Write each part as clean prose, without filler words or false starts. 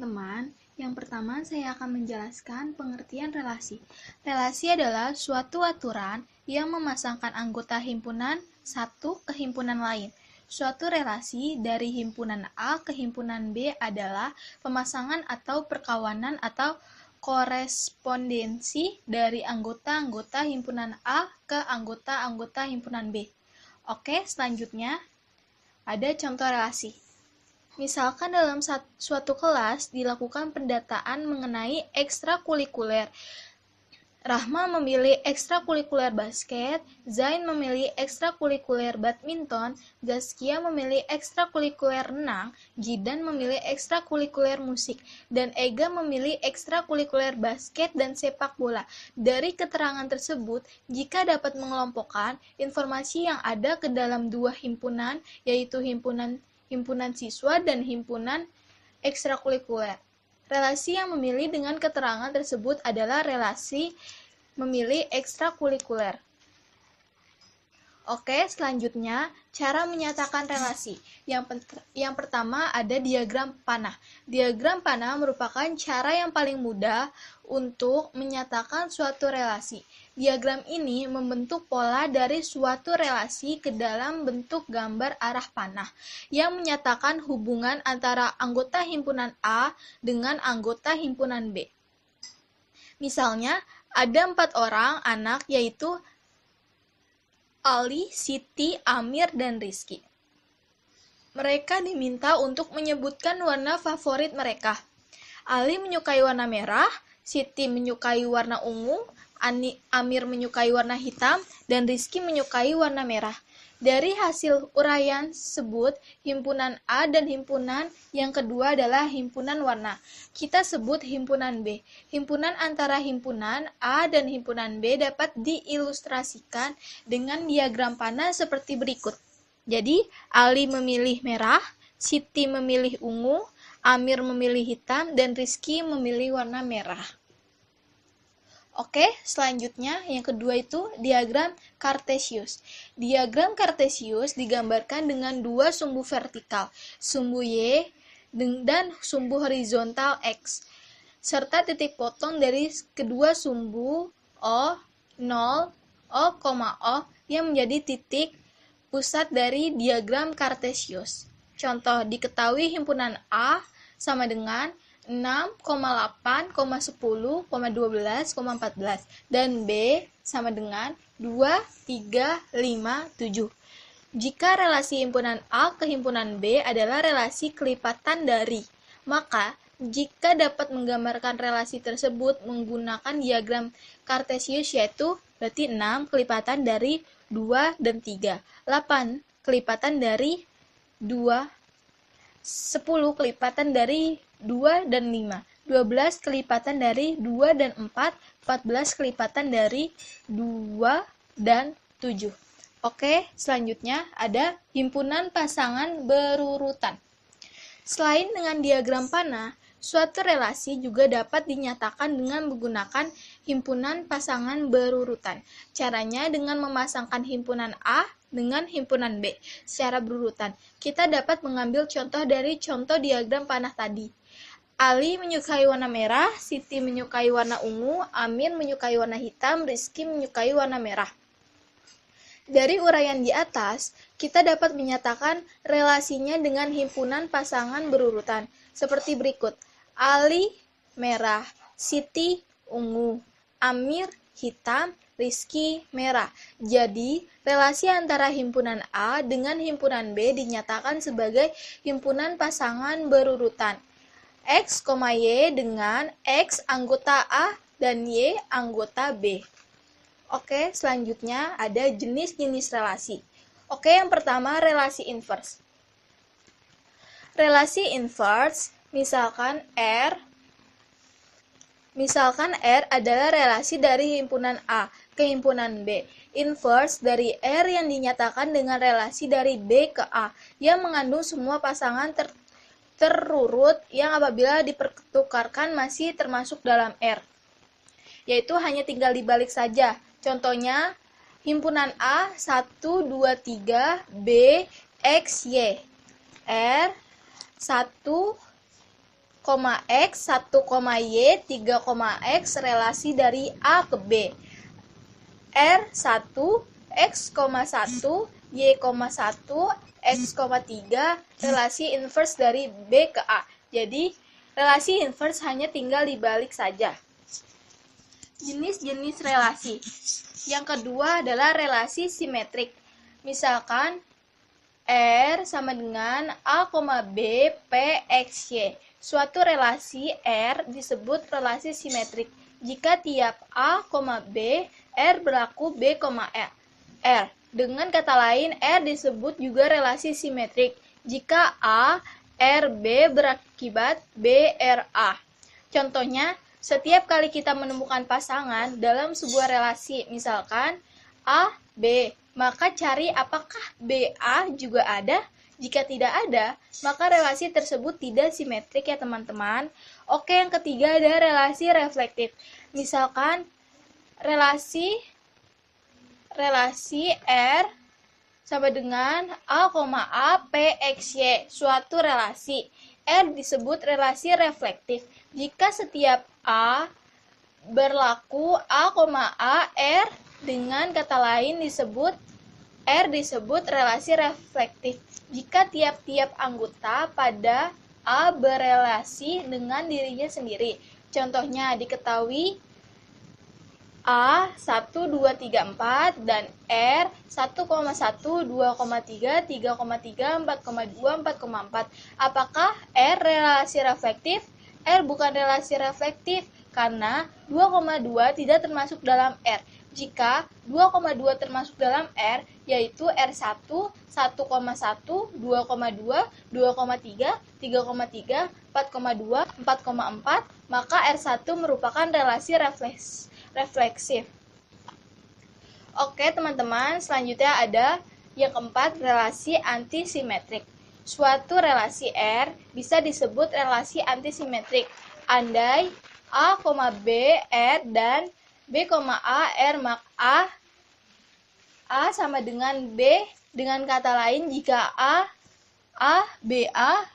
teman-teman. Yang pertama, saya akan menjelaskan pengertian relasi. Relasi adalah suatu aturan yang memasangkan anggota himpunan satu ke himpunan lain. Suatu relasi dari himpunan A ke himpunan B adalah pemasangan atau perkawanan atau korespondensi dari anggota-anggota himpunan A ke anggota-anggota himpunan B. Oke, selanjutnya ada contoh relasi. Misalkan dalam suatu kelas dilakukan pendataan mengenai ekstrakurikuler. Rahma memilih ekstrakurikuler basket, Zain memilih ekstrakurikuler badminton, Zaskia memilih ekstrakurikuler renang, Gidan memilih ekstrakurikuler musik, dan Ega memilih ekstrakurikuler basket dan sepak bola. Dari keterangan tersebut, jika dapat mengelompokkan informasi yang ada ke dalam dua himpunan, yaitu himpunan siswa dan himpunan ekstrakurikuler. Relasi yang memilih dengan keterangan tersebut adalah relasi memilih ekstrakurikuler. Oke, selanjutnya cara menyatakan relasi. Yang pertama ada diagram panah. Diagram panah merupakan cara yang paling mudah untuk menyatakan suatu relasi. Diagram ini membentuk pola dari suatu relasi ke dalam bentuk gambar arah panah yang menyatakan hubungan antara anggota himpunan A dengan anggota himpunan B. Misalnya, ada 4 orang anak yaitu Ali, Siti, Amir, dan Rizky. Mereka diminta untuk menyebutkan warna favorit mereka. Ali menyukai warna merah, Siti menyukai warna ungu, Amir menyukai warna hitam, dan Rizky menyukai warna merah. Dari hasil uraian sebut, himpunan A dan himpunan yang kedua adalah himpunan warna. Kita sebut himpunan B. Himpunan antara himpunan A dan himpunan B dapat diilustrasikan dengan diagram panah seperti berikut. Jadi, Ali memilih merah, Siti memilih ungu, Amir memilih hitam, dan Rizky memilih warna merah. Oke, selanjutnya yang kedua itu diagram Kartesius. Diagram Kartesius digambarkan dengan dua sumbu vertikal, sumbu Y dan sumbu horizontal X, serta titik potong dari kedua sumbu O, 0, O, O yang menjadi titik pusat dari diagram Kartesius. Contoh, diketahui himpunan A sama dengan 6,8, 10, 12, 14 dan B sama dengan 2, 3, 5, 7. Jika relasi himpunan A ke himpunan B adalah relasi kelipatan dari, maka jika dapat menggambarkan relasi tersebut menggunakan diagram Kartesius yaitu berarti 6 kelipatan dari 2 dan 3, 8 kelipatan dari 2, 10 kelipatan dari 2 dan 5, 12 kelipatan dari 2 dan 4, 14 kelipatan dari 2 dan 7. Oke, selanjutnya ada himpunan pasangan berurutan. Selain dengan diagram panah, suatu relasi juga dapat dinyatakan dengan menggunakan himpunan pasangan berurutan. Caranya dengan memasangkan himpunan A dengan himpunan B secara berurutan. Kita dapat mengambil contoh dari contoh diagram panah tadi. Ali menyukai warna merah, Siti menyukai warna ungu, Amir menyukai warna hitam, Rizky menyukai warna merah. Dari uraian di atas, kita dapat menyatakan relasinya dengan himpunan pasangan berurutan seperti berikut. Ali merah, Siti ungu, Amir hitam, Rizky merah. Jadi, relasi antara himpunan A dengan himpunan B dinyatakan sebagai himpunan pasangan berurutan. X, Y dengan X anggota A dan Y anggota B. Oke, selanjutnya ada jenis-jenis relasi. Oke, yang pertama relasi inverse. Relasi inverse, misalkan R adalah relasi dari himpunan A ke himpunan B. Inverse dari R yang dinyatakan dengan relasi dari B ke A yang mengandung semua pasangan terurut yang apabila dipertukarkan masih termasuk dalam R, yaitu hanya tinggal dibalik saja. Contohnya, himpunan A 1, 2, 3, B, X, Y. R 1, X, 1, Y, 3, X relasi dari A ke B. R1, X,1, Y,1, X,3 relasi inverse dari B ke A. Jadi, relasi inverse hanya tinggal dibalik saja. Jenis-jenis relasi. Yang kedua adalah relasi simetrik. Misalkan, R sama dengan A, B, P, X, Y. Suatu relasi R disebut relasi simetrik jika tiap A, B, R berlaku B, R. Dengan kata lain, R disebut juga relasi simetrik jika A, R, B berakibat B, R, A. Contohnya, setiap kali kita menemukan pasangan dalam sebuah relasi, misalkan A, B, maka cari apakah BA juga ada. Jika tidak ada, maka relasi tersebut tidak simetrik ya teman-teman. Oke, yang ketiga ada relasi reflektif. Misalkan relasi R sama dengan A, P, X, Y. Suatu relasi R disebut relasi reflektif jika setiap A berlaku A, R. Dengan kata lain R disebut relasi reflektif jika tiap-tiap anggota pada A berelasi dengan dirinya sendiri. Contohnya diketahui A 1, 2, 3, 4 dan R 1,1, 2,3, 3,3, 4,2, 4,4. Apakah R relasi reflektif? R bukan relasi reflektif karena 2,2 tidak termasuk dalam R. Jika 2,2 termasuk dalam R, yaitu R1, 1,1, 2,2, 2,3, 3,3, 4,2, 4,4, maka R1 merupakan relasi refleksif. Oke teman-teman, selanjutnya ada yang keempat, relasi antisimetrik. Suatu relasi R bisa disebut relasi antisimetrik andai A, B, R dan B, A, R, maka A sama dengan B. Dengan kata lain, jika A, B, A,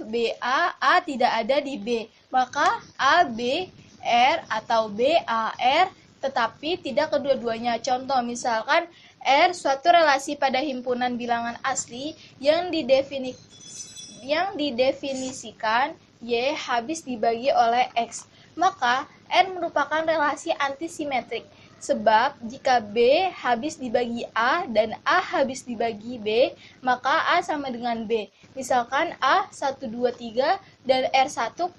B, A tidak ada di B, maka A, B, R atau B, A, R, tetapi tidak kedua-duanya. Contoh, misalkan R suatu relasi pada himpunan bilangan asli yang didefinisikan Y habis dibagi oleh X. Maka R merupakan relasi antisimetrik. Sebab jika B habis dibagi A dan A habis dibagi B, maka A sama dengan B. Misalkan A 1, 2, 3 dan R1 1,1,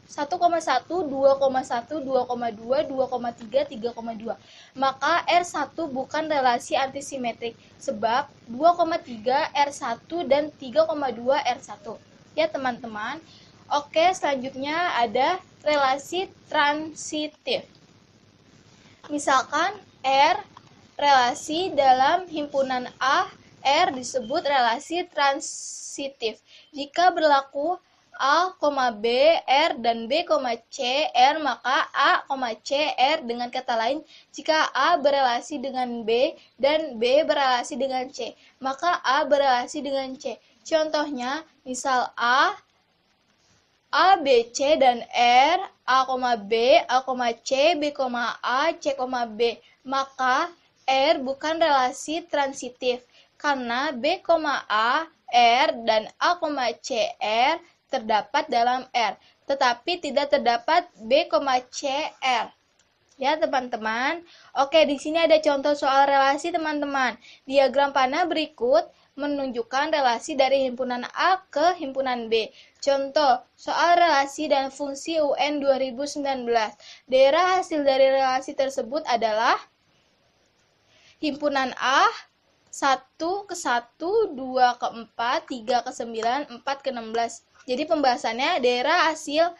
2,1, 2,2, 2,3, 3,2. Maka R1 bukan relasi antisimetrik sebab 2,3 R1 dan 3,2 R1. Ya teman-teman. Oke, selanjutnya ada relasi transitif. Misalkan R relasi dalam himpunan A, R disebut relasi transitif. Jika berlaku A, B, R dan B, C, R, maka A, C, R. Dengan kata lain, jika A berelasi dengan B dan B berelasi dengan C, maka A berelasi dengan C. Contohnya, misal A, B, C, dan R, A, B, A, C, B, A, C, B. Maka R bukan relasi transitif, karena B, A, R, dan A, C, R terdapat dalam R, tetapi tidak terdapat B, C, R. Ya teman-teman. Oke, di sini ada contoh soal relasi teman-teman. Diagram panah berikut menunjukkan relasi dari himpunan A ke himpunan B. Contoh, soal relasi dan fungsi UN 2019. Daerah hasil dari relasi tersebut adalah himpunan A 1 ke 1, 2 ke 4, 3 ke 9, 4 ke 16. Jadi pembahasannya daerah hasil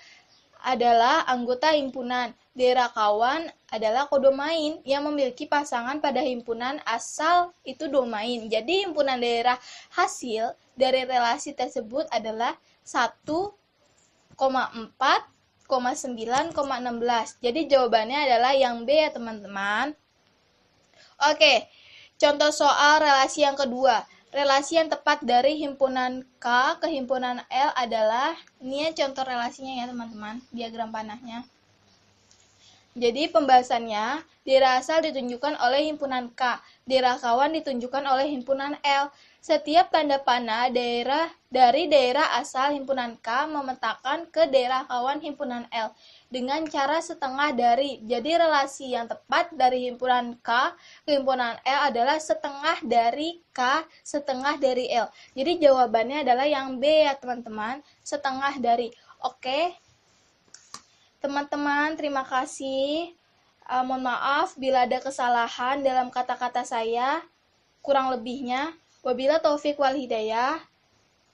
adalah anggota himpunan. Daerah kawan adalah kodomain yang memiliki pasangan pada himpunan asal itu domain. Jadi himpunan daerah hasil dari relasi tersebut adalah 1,4, 9,16. Jadi jawabannya adalah yang B ya teman-teman. Oke, contoh soal relasi yang kedua. relasi yang tepat dari himpunan K ke himpunan L adalah, ini ya contoh relasinya ya teman-teman, diagram panahnya. Jadi pembahasannya, daerah asal ditunjukkan oleh himpunan K, daerah kawan ditunjukkan oleh himpunan L. Setiap tanda panah dari daerah asal himpunan K memetakan ke daerah kawan himpunan L dengan cara setengah dari. Jadi relasi yang tepat dari himpunan K ke himpunan L adalah setengah dari K, setengah dari L. Jadi jawabannya adalah yang B ya teman-teman, setengah dari. Oke, teman-teman terima kasih. Mohon maaf bila ada kesalahan dalam kata-kata saya, kurang lebihnya. Wabila taufik wal hidayah.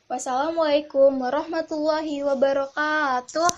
Wassalamualaikum warahmatullahi wabarakatuh.